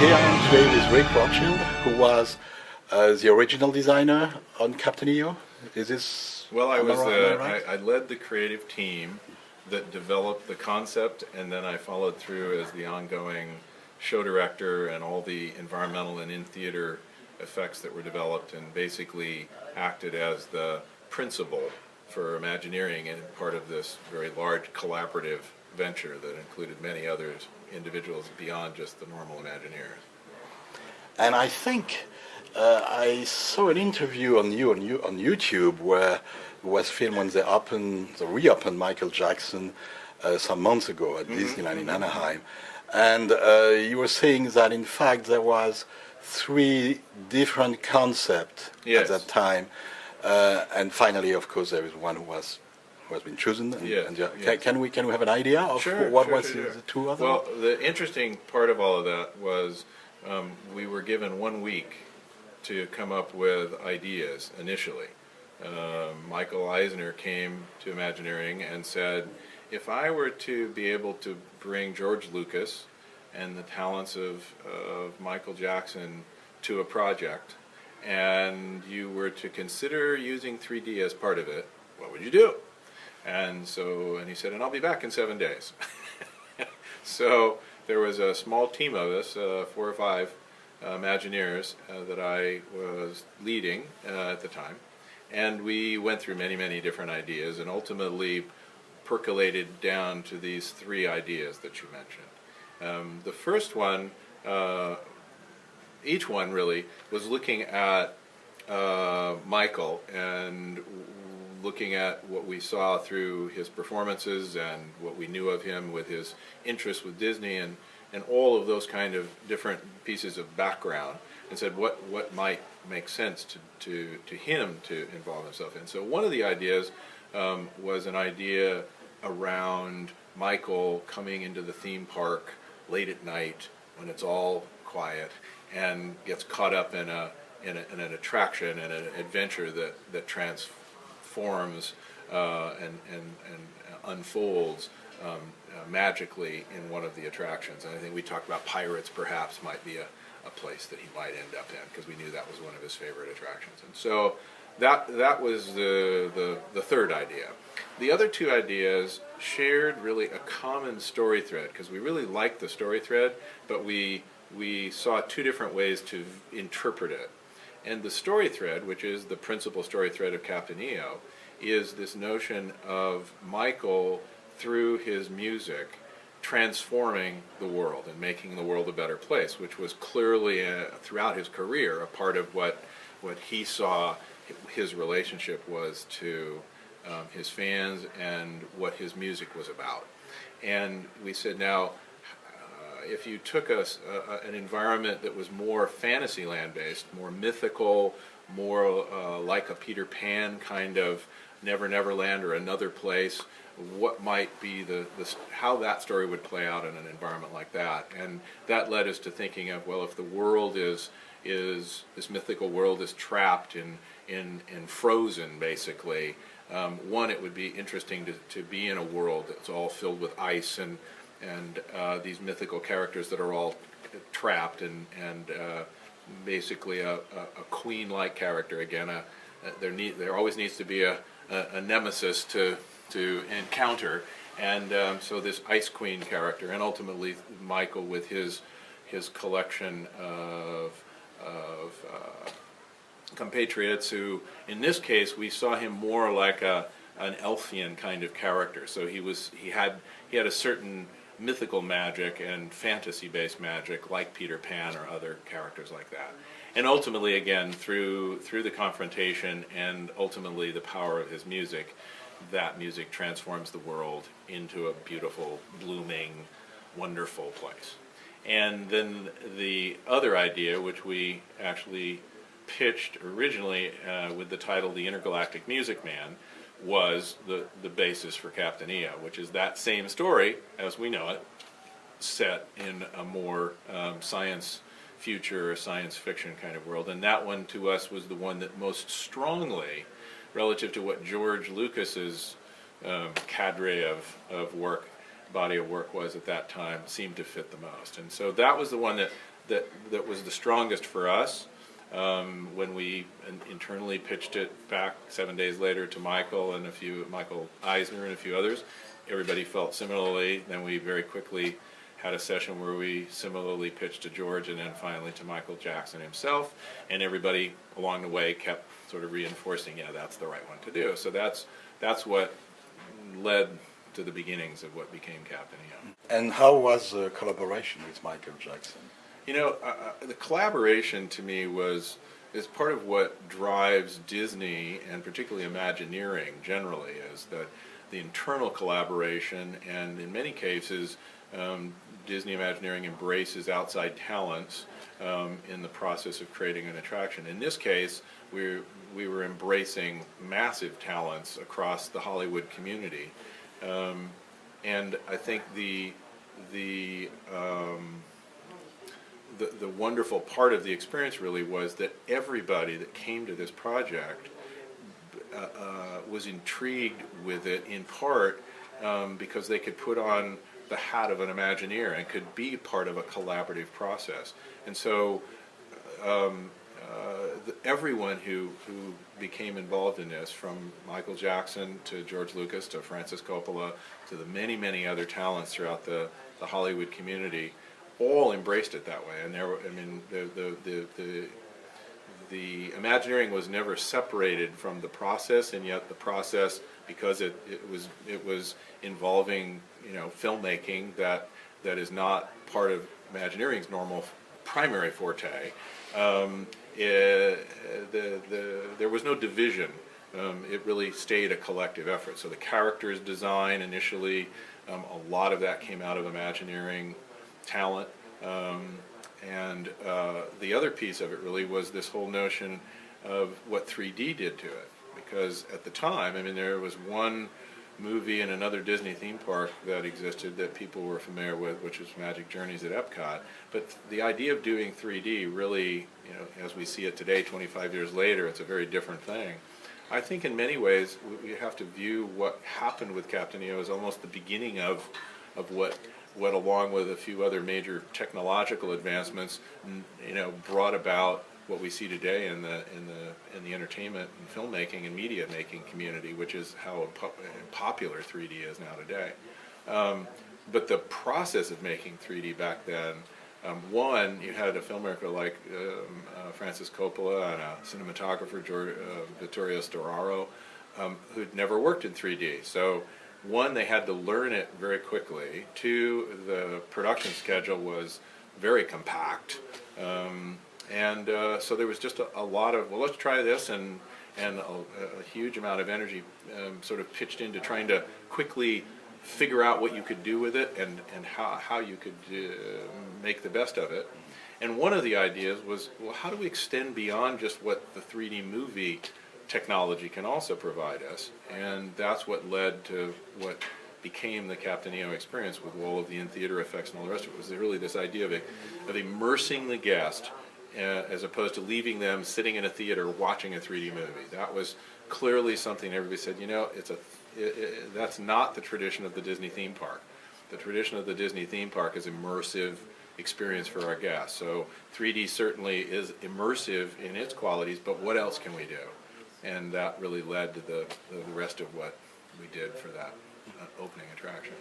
here I am today with Rick Rothschild, who was the original designer on Captain EO. Is this? Well, I was. Right? I led the creative team that developed the concept, and then I followed through as the ongoing show director and all the environmental and in-theater effects that were developed, and basically acted as the principal for Imagineering and part of this very large collaborative venture that included many others, individuals beyond just the normal Imagineers. And I think I saw an interview on YouTube where it was filmed when they reopened Michael Jackson some months ago at Disneyland in Anaheim. And you were saying that in fact there was 3 different concepts at that time. And finally, of course, there is one who has been chosen. Can we have an idea of the 2 others? Well, the interesting part of all of that was we were given 1 week to come up with ideas initially. Michael Eisner came to Imagineering and said, if I were to be able to bring George Lucas and the talents of Michael Jackson to a project, and you were to consider using 3D as part of it, what would you do? And he said, and I'll be back in 7 days. So there was a small team of us, 4 or 5 Imagineers that I was leading at the time. And we went through many, many different ideas and ultimately percolated down to these 3 ideas that you mentioned. The first one, each one really, was looking at Michael and looking at what we saw through his performances and what we knew of him with his interest with Disney and all of those kind of different pieces of background, and said what might make sense to him to involve himself in. So one of the ideas was an idea around Michael coming into the theme park late at night when it's all quiet and gets caught up in an attraction and an adventure that transforms and unfolds magically in one of the attractions. And I think we talked about Pirates perhaps might be a place that he might end up in, because we knew that was one of his favorite attractions. And so that was the third idea. The other 2 ideas shared really a common story thread, because we really liked the story thread, but we saw 2 different ways to interpret it. And the story thread, which is the principal story thread of Captain EO, is this notion of Michael, through his music, transforming the world and making the world a better place, which was clearly throughout his career a part of what he saw his relationship was to his fans and what his music was about. And we said, now, if you took an environment that was more Fantasyland based, more mythical, more like a Peter Pan kind of Never Never Land or Another Place, what might be how that story would play out in an environment like that. And that led us to thinking of, well, if the world is this mythical world is trapped in frozen, basically, one, it would be interesting to be in a world that's all filled with ice and these mythical characters that are all trapped and basically a queen-like character. Again, there always needs to be a nemesis to encounter, and so this Ice Queen character, and ultimately Michael with his collection of compatriots who, in this case, we saw him more like an elfian kind of character. So he had a certain mythical magic and fantasy-based magic, like Peter Pan or other characters like that. And ultimately, again, through the confrontation and ultimately the power of his music, that music transforms the world into a beautiful, blooming, wonderful place. And then the other idea, which we actually pitched originally with the title The Intergalactic Music Man, was the basis for Captain EO, which is that same story, as we know it, set in a more science future or science fiction kind of world. And that one, to us, was the one that most strongly, relative to what George Lucas's cadre of work body of work was at that time seemed to fit the most. And so that was the one that was the strongest for us. When we internally pitched it back 7 days later to Michael Michael Eisner and a few others, everybody felt similarly. Then we very quickly had a session where we similarly pitched to George, and then finally to Michael Jackson himself, and everybody along the way kept sort of reinforcing, yeah, that's the right one to do. So that's what led to the beginnings of what became Captain EO. And how was the collaboration with Michael Jackson? You know, the collaboration to me is part of what drives Disney, and particularly Imagineering generally, is that the internal collaboration, and in many cases, Disney Imagineering embraces outside talents in the process of creating an attraction. In this case, we were embracing massive talents across the Hollywood community, and I think the wonderful part of the experience really was that everybody that came to this project was intrigued with it, in part because they could put on the hat of an Imagineer and could be part of a collaborative process. And so everyone who became involved in this, from Michael Jackson to George Lucas to Francis Coppola to the many, many other talents throughout the Hollywood community, all embraced it that way. And there were, I mean, the Imagineering was never separated from the process, and yet the process, because it was involving, you know, filmmaking that is not part of Imagineering's normal primary forte. There was no division. It really stayed a collective effort. So the characters design initially, a lot of that came out of Imagineering talent, and the other piece of it really was this whole notion of what 3D did to it. Because at the time, I mean, there was one movie in another Disney theme park that existed that people were familiar with, which was Magic Journeys at Epcot. But the idea of doing 3D really, you know, as we see it today, 25 years later, it's a very different thing. I think in many ways we have to view what happened with Captain EO as almost the beginning of what along with a few other major technological advancements, you know, brought about what we see today in the entertainment and filmmaking and media making community, which is how popular 3D is now today. But the process of making 3D back then, one, you had a filmmaker like Francis Coppola and a cinematographer, Vittorio Storaro, who'd never worked in 3D. So one, they had to learn it very quickly. Two, the production schedule was very compact. So there was just a lot of, well, let's try this, and a huge amount of energy sort of pitched into trying to quickly figure out what you could do with it and how you could make the best of it. And one of the ideas was, well, how do we extend beyond just what the 3D movie technology can also provide us? And that's what led to what became the Captain EO experience, with all of the in-theater effects and all the rest of it. Was really this idea of immersing the guest as opposed to leaving them sitting in a theater watching a 3D movie. That was clearly something everybody said, you know, that's not the tradition of the Disney theme park. The tradition of the Disney theme park is immersive experience for our guests. So 3D certainly is immersive in its qualities, but what else can we do? And that really led to the rest of what we did for that opening attraction.